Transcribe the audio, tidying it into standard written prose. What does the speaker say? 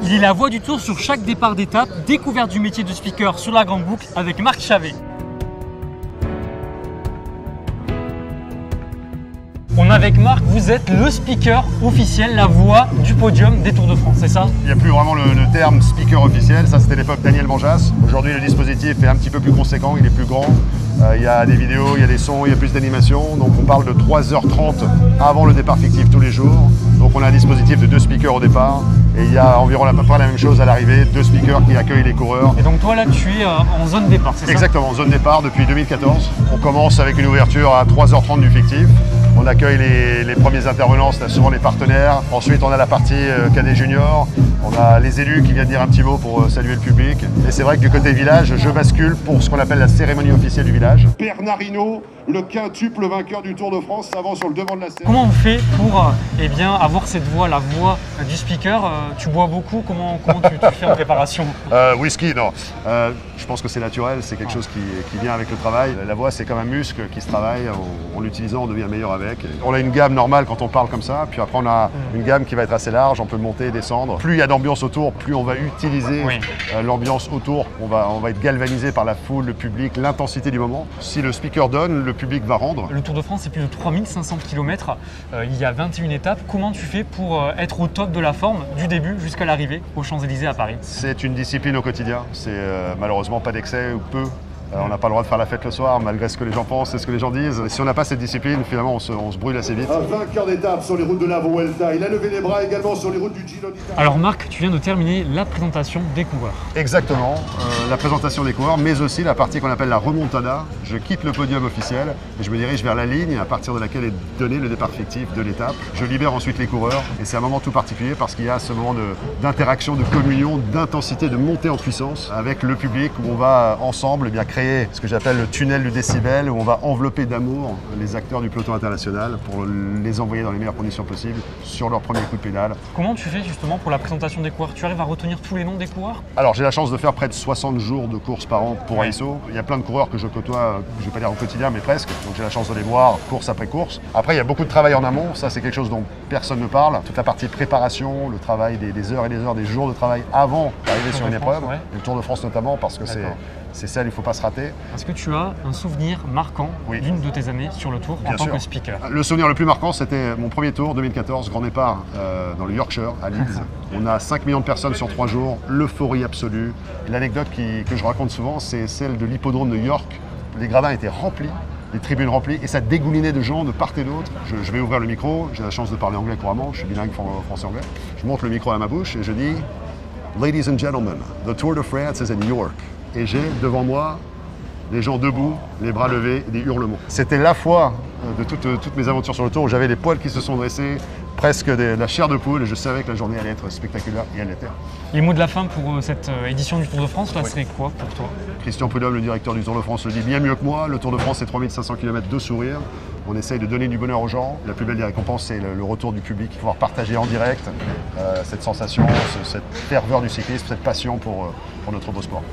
Il est la voix du Tour sur chaque départ d'étape, découverte du métier de speaker sur la Grande Boucle avec Marc Chavet. On est avec Marc, vous êtes le speaker officiel, la voix du podium des Tours de France, c'est ça? Il n'y a plus vraiment le terme speaker officiel, ça c'était l'époque Daniel Manjas. Aujourd'hui le dispositif est un petit peu plus conséquent, il est plus grand. Il y a des vidéos, il y a des sons, il y a plus d'animation. Donc on parle de 3h30 avant le départ fictif tous les jours. Donc on a un dispositif de 2 speakers au départ. Et il y a environ à peu près la même chose à l'arrivée, 2 speakers qui accueillent les coureurs. Et donc toi là tu es en zone départ, c'est ça? Exactement, en zone départ depuis 2014. On commence avec une ouverture à 3h30 du fictif. On accueille les premiers intervenants, c'est souvent les partenaires. Ensuite on a la partie cadet junior. On a les élus qui viennent dire un petit mot pour saluer le public. Et c'est vrai que du côté village, je bascule pour ce qu'on appelle la cérémonie officielle du village. Bernard Hinault, le quintuple vainqueur du Tour de France, s'avance sur le devant de la scène. Comment on fait pour avoir cette voix, la voix du speaker? Tu bois beaucoup? Comment tu fais en préparation? Whisky, non. Je pense que c'est naturel, c'est quelque chose qui vient avec le travail. La voix, c'est comme un muscle qui se travaille. En l'utilisant, on devient meilleur avec. On a une gamme normale quand on parle comme ça, puis après on a une gamme qui va être assez large, on peut monter et descendre. Plus il y a d'ambiance autour, plus on va utiliser l'ambiance autour. On va être galvanisé par la foule, le public, l'intensité du moment. Si le speaker donne, le public va rendre. Le Tour de France, c'est plus de 3500 km. Il y a 21 étapes. Comment tu fais pour être au top de la forme du début jusqu'à l'arrivée aux Champs-Élysées à Paris? C'est une discipline au quotidien. C'est malheureusement pas d'excès ou peu. On n'a pas le droit de faire la fête le soir, malgré ce que les gens pensent et ce que les gens disent. Et si on n'a pas cette discipline, finalement, on se brûle assez vite. Un vainqueur d'étape sur les routes de la Vuelta. Il a levé les bras également sur les routes du Giro d'Italie. Alors Marc, tu viens de terminer la présentation des coureurs. Exactement, la présentation des coureurs, mais aussi la partie qu'on appelle la remontada. Je quitte le podium officiel et je me dirige vers la ligne à partir de laquelle est donné le départ fictif de l'étape. Je libère ensuite les coureurs et c'est un moment tout particulier parce qu'il y a ce moment d'interaction, de communion, d'intensité, de montée en puissance avec le public où on va ensemble créer ce que j'appelle le tunnel du décibel, où on va envelopper d'amour les acteurs du peloton international pour les envoyer dans les meilleures conditions possibles sur leur premier coup de pédale. Comment tu fais justement pour la présentation des coureurs? Tu arrives à retenir tous les noms des coureurs? Alors j'ai la chance de faire près de 60 jours de course par an pour ASO. Il y a plein de coureurs que je côtoie, je ne vais pas dire au quotidien, mais presque. Donc j'ai la chance de les voir course après course. Après il y a beaucoup de travail en amont, ça c'est quelque chose dont personne ne parle. Toute la partie préparation, le travail des heures et des heures, des jours de travail avant d'arriver sur une épreuve. Et le Tour de France notamment parce que c'est celle, il ne faut pas se rater. Est-ce que tu as un souvenir marquant d'une de tes années sur le Tour en tant que speaker? Le souvenir le plus marquant, c'était mon premier Tour, 2014, grand départ dans le Yorkshire, à Leeds. On a 5 millions de personnes sur 3 jours, l'euphorie absolue. L'anecdote que je raconte souvent, c'est celle de l'hippodrome de York. Les gradins étaient remplis, les tribunes remplies, et ça dégoulinait de gens de part et d'autre. Je vais ouvrir le micro, j'ai la chance de parler anglais couramment, je suis bilingue français-anglais. Je monte le micro à ma bouche et je dis « Ladies and gentlemen, the Tour de France is in York ». Et j'ai devant moi des gens debout, les bras levés, des hurlements. C'était la fois de toutes mes aventures sur le Tour où j'avais des poils qui se sont dressés, presque de la chair de poule, et je savais que la journée allait être spectaculaire, et elle l'était. Les mots de la fin pour cette édition du Tour de France, là, serait quoi pour toi? Christian Prudhomme, le directeur du Tour de France, le dit bien mieux que moi. Le Tour de France, c'est 3500 km de sourire. On essaye de donner du bonheur aux gens. La plus belle des récompenses, c'est le retour du public, pouvoir partager en direct cette sensation, cette ferveur du cyclisme, cette passion pour notre beau sport.